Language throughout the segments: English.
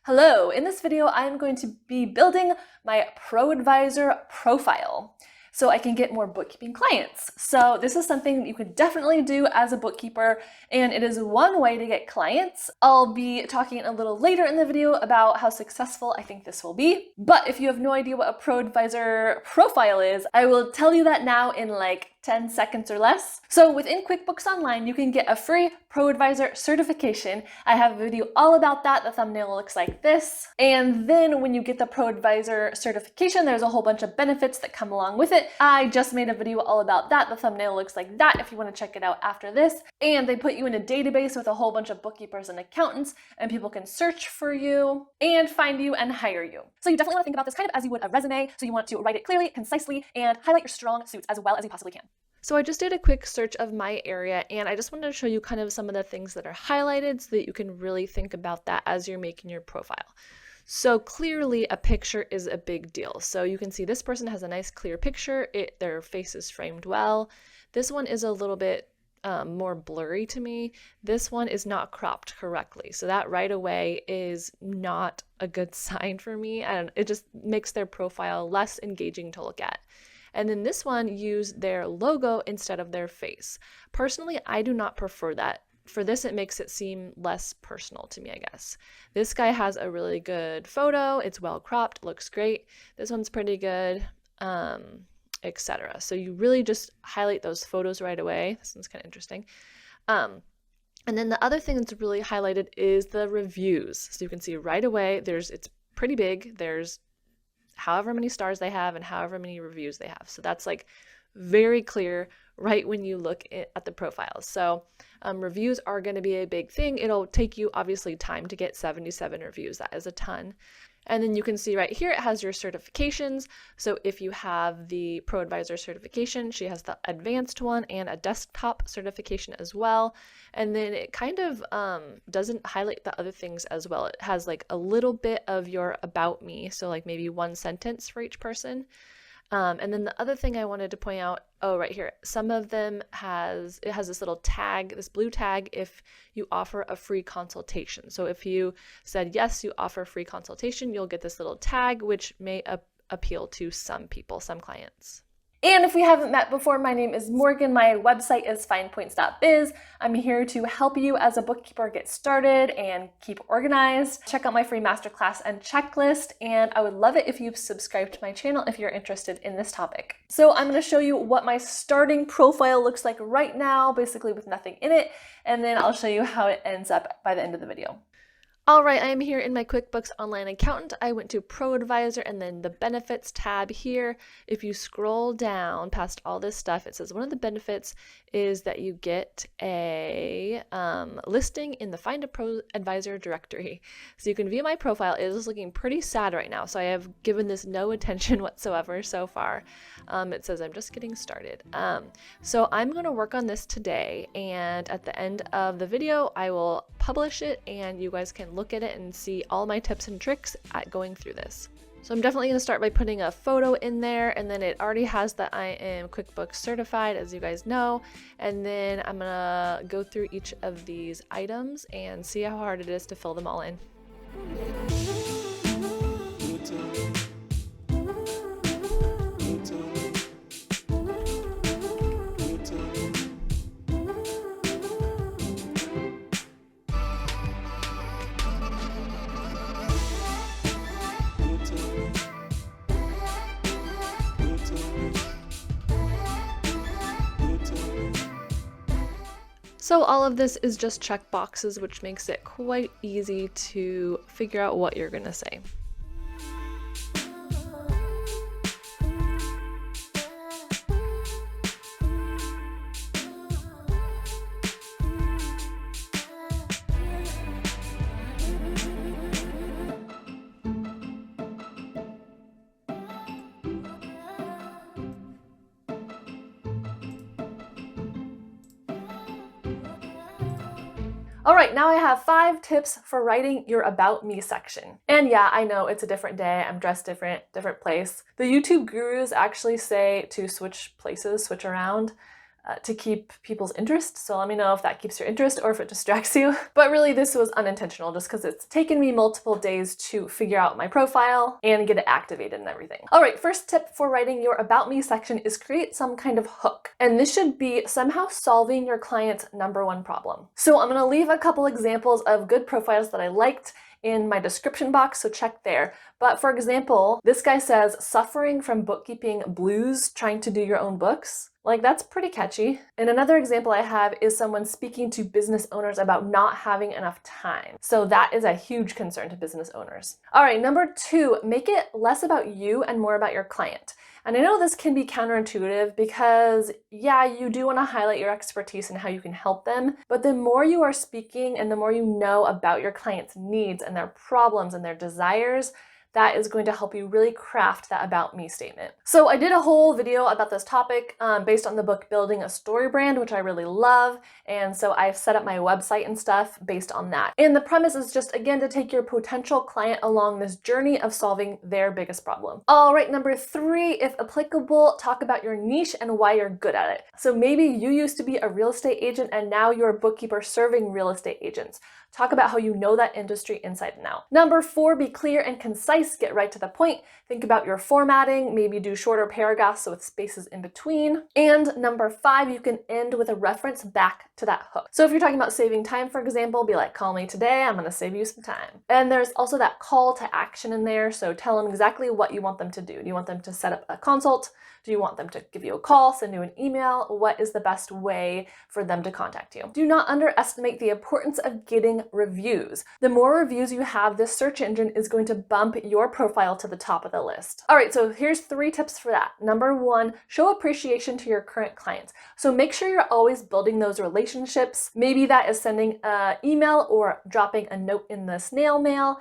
Hello, in this video I'm going to be building my ProAdvisor profile so I can get more bookkeeping clients. So this is something you could definitely do as a bookkeeper, and it is one way to get clients. I'll be talking a little later in the video about how successful I think this will be. But if you have no idea what a ProAdvisor profile is, I will tell you that now in like 10 seconds or less. So within QuickBooks Online, you can get a free ProAdvisor certification. I have a video all about that. The thumbnail looks like this. And then when you get the ProAdvisor certification, there's a whole bunch of benefits that come along with it. I just made a video all about that. The thumbnail looks like that if you want to check it out after this. And they put you in a database with a whole bunch of bookkeepers and accountants, and people can search for you and find you and hire you. So you definitely want to think about this kind of as you would a resume. So you want to write it clearly, concisely, and highlight your strong suits as well as you possibly can. So I just did a quick search of my area, and I just wanted to show you kind of some of the things that are highlighted so that you can really think about that as you're making your profile. So clearly a picture is a big deal. So you can see this person has a nice clear picture. Their face is framed well. This one is a little bit more blurry to me. This one is not cropped correctly. So that right away is not a good sign for me, and it just makes their profile less engaging to look at. And then this one used their logo instead of their face. Personally, I do not prefer that. For this, it makes it seem less personal to me, I guess. This guy has a really good photo. It's well cropped, looks great. This one's pretty good, etc. So you really just highlight those photos right away. This one's kind of interesting. And then the other thing that's really highlighted is the reviews. So you can see right away, it's pretty big. There's however many stars they have and however many reviews they have. So that's like very clear right when you look at the profiles. So reviews are going to be a big thing. It'll take you obviously time to get 77 reviews. That is a ton. And then you can see right here, it has your certifications. So if you have the ProAdvisor certification, she has the advanced one and a desktop certification as well. And then it kind of doesn't highlight the other things as well. It has like a little bit of your about me. So like maybe one sentence for each person. And then the other thing I wanted to point out, right here, some of them has this little tag, this blue tag, if you offer a free consultation. So if you said, yes, you offer free consultation, you'll get this little tag, which may appeal to some people, some clients. And if we haven't met before, my name is Morgan. My website is FinePoints.biz. I'm here to help you as a bookkeeper get started and keep organized. Check out my free masterclass and checklist, and I would love it if you subscribe to my channel if you're interested in this topic. So I'm going to show you what my starting profile looks like right now, basically with nothing in it, and then I'll show you how it ends up by the end of the video. All right, I am here in my QuickBooks Online Accountant. I went to ProAdvisor and then the Benefits tab here. If you scroll down past all this stuff, it says one of the benefits is that you get a listing in the Find a ProAdvisor directory. So you can view my profile. It is looking pretty sad right now, so I have given this no attention whatsoever so far. It says I'm just getting started. So I'm going to work on this today, and at the end of the video, I will publish it, and you guys can look at it and see all my tips and tricks at going through this. So I'm definitely going to start by putting a photo in there, and then it already has that I am QuickBooks certified, as you guys know, and then I'm going to go through each of these items and see how hard it is to fill them all in. So all of this is just check boxes, which makes it quite easy to figure out what you're going to say. All right, now I have 5 tips for writing your About Me section. And yeah, I know it's a different day, I'm dressed different place. The YouTube gurus actually say to switch places, switch around. to keep people's interest. So let me know if that keeps your interest or if it distracts you. But really this was unintentional just because it's taken me multiple days to figure out my profile and get it activated and everything. All right, first tip for writing your About Me section is create some kind of hook. And this should be somehow solving your client's #1 problem. So I'm gonna leave a couple examples of good profiles that I liked in my description box, so check there. But for example, this guy says, suffering from bookkeeping blues, trying to do your own books. Like, that's pretty catchy. And another example I have is someone speaking to business owners about not having enough time. So that is a huge concern to business owners. All right, #2, make it less about you and more about your client. And I know this can be counterintuitive because, yeah, you do want to highlight your expertise and how you can help them, but the more you are speaking and the more you know about your client's needs and their problems and their desires, that is going to help you really craft that About Me statement. So I did a whole video about this topic based on the book Building a Story Brand, which I really love. And so I've set up my website and stuff based on that. And the premise is just, again, to take your potential client along this journey of solving their biggest problem. All right, #3, if applicable, talk about your niche and why you're good at it. So maybe you used to be a real estate agent and now you're a bookkeeper serving real estate agents. Talk about how you know that industry inside and out. #4, be clear and concise, get right to the point. Think about your formatting, maybe do shorter paragraphs so with spaces in between. And #5, you can end with a reference back to that hook. So if you're talking about saving time, for example, be like, call me today, I'm gonna save you some time. And there's also that call to action in there, so tell them exactly what you want them to do. Do you want them to set up a consult? Do you want them to give you a call, send you an email? What is the best way for them to contact you? Do not underestimate the importance of getting reviews. The more reviews you have, this search engine is going to bump your profile to the top of the list. All right, so here's 3 tips for that. #1, show appreciation to your current clients. So make sure you're always building those relationships. Maybe that is sending an email or dropping a note in the snail mail,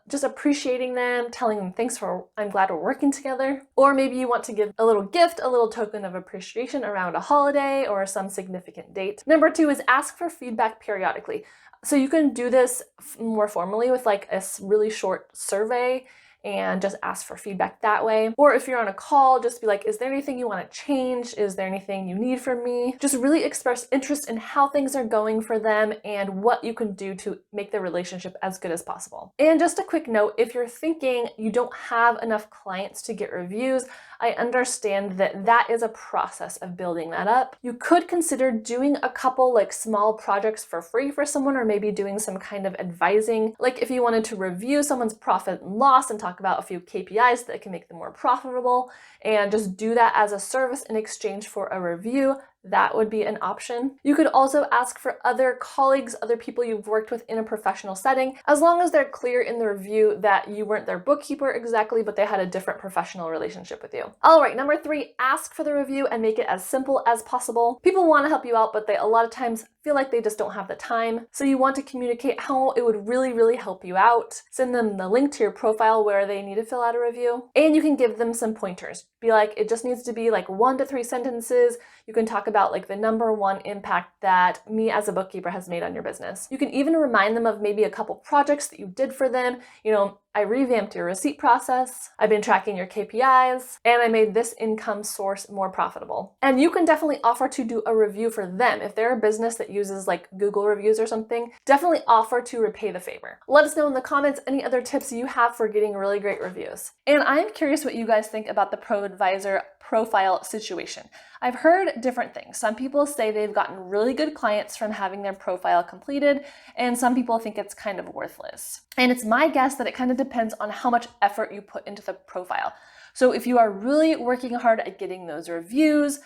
just appreciating them, telling them thanks for, I'm glad we're working together. Or maybe you want to give a little gift, a little token of appreciation around a holiday or some significant date. #2 is ask for feedback periodically. So you can do this more formally with like a really short survey and just ask for feedback that way. Or if you're on a call, just be like, is there anything you want to change? Is there anything you need from me? Just really express interest in how things are going for them and what you can do to make the relationship as good as possible. And just a quick note, if you're thinking you don't have enough clients to get reviews, I understand that that is a process of building that up. You could consider doing a couple like small projects for free for someone, or maybe doing some kind of advising. Like if you wanted to review someone's profit and loss and talk about a few KPIs that can make them more profitable, and just do that as a service in exchange for a review, that would be an option. You could also ask for other colleagues, other people you've worked with in a professional setting, as long as they're clear in the review that you weren't their bookkeeper exactly, but they had a different professional relationship with you. All right, #3, ask for the review and make it as simple as possible. People want to help you out, but they a lot of times feel like they just don't have the time. So you want to communicate how it would really help you out. Send them the link to your profile where they need to fill out a review. And you can give them some pointers. Be like, it just needs to be like 1 to 3 sentences. You can talk about like the #1 impact that me as a bookkeeper has made on your business. You can even remind them of maybe a couple projects that you did for them. You know, I revamped your receipt process, I've been tracking your KPIs, and I made this income source more profitable. And you can definitely offer to do a review for them. If they're a business that uses like Google reviews or something, definitely offer to repay the favor. Let us know in the comments any other tips you have for getting really great reviews. And I'm curious what you guys think about the ProAdvisor profile situation. I've heard different things. Some people say they've gotten really good clients from having their profile completed, and some people think it's kind of worthless. And it's my guess that it kind of depends on how much effort you put into the profile. So if you are really working hard at getting those reviews,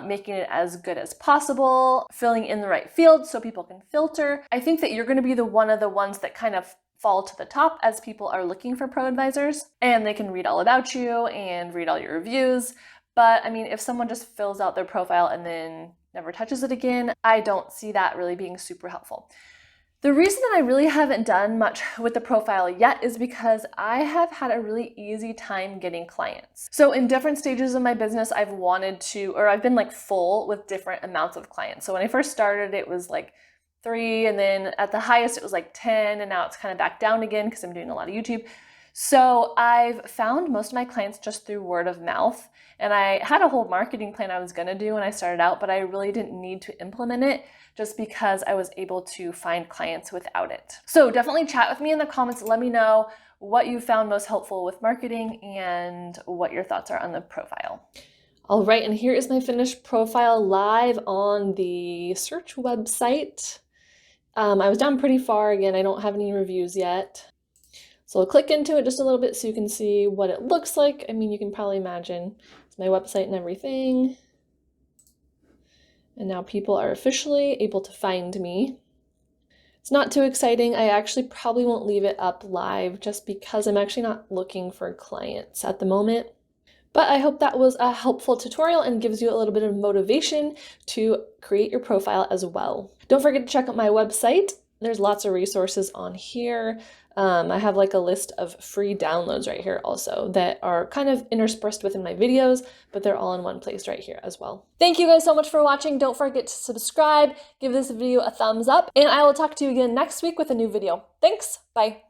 making it as good as possible, filling in the right fields so people can filter, I think that you're going to be one of the ones that kind of fall to the top as people are looking for ProAdvisors, and they can read all about you and read all your reviews. But I mean, if someone just fills out their profile and then never touches it again, I don't see that really being super helpful. The reason that I really haven't done much with the profile yet is because I have had a really easy time getting clients. So in different stages of my business, I've been like full with different amounts of clients. So when I first started, it was like 3, and then at the highest it was like 10, and now it's kind of back down again because I'm doing a lot of YouTube. So I've found most of my clients just through word of mouth, and I had a whole marketing plan I was gonna do when I started out, but I really didn't need to implement it just because I was able to find clients without it. So definitely chat with me in the comments and let me know what you found most helpful with marketing and what your thoughts are on the profile. All right, and here is my finished profile live on the search website. I was down pretty far. Again, I don't have any reviews yet. So I'll click into it just a little bit so you can see what it looks like. I mean, you can probably imagine it's my website and everything. And now people are officially able to find me. It's not too exciting. I actually probably won't leave it up live just because I'm actually not looking for clients at the moment. But I hope that was a helpful tutorial and gives you a little bit of motivation to create your profile as well. Don't forget to check out my website. There's lots of resources on here. I have like a list of free downloads right here also that are kind of interspersed within my videos, but they're all in one place right here as well. Thank you guys so much for watching. Don't forget to subscribe, give this video a thumbs up, and I will talk to you again next week with a new video. Thanks, bye.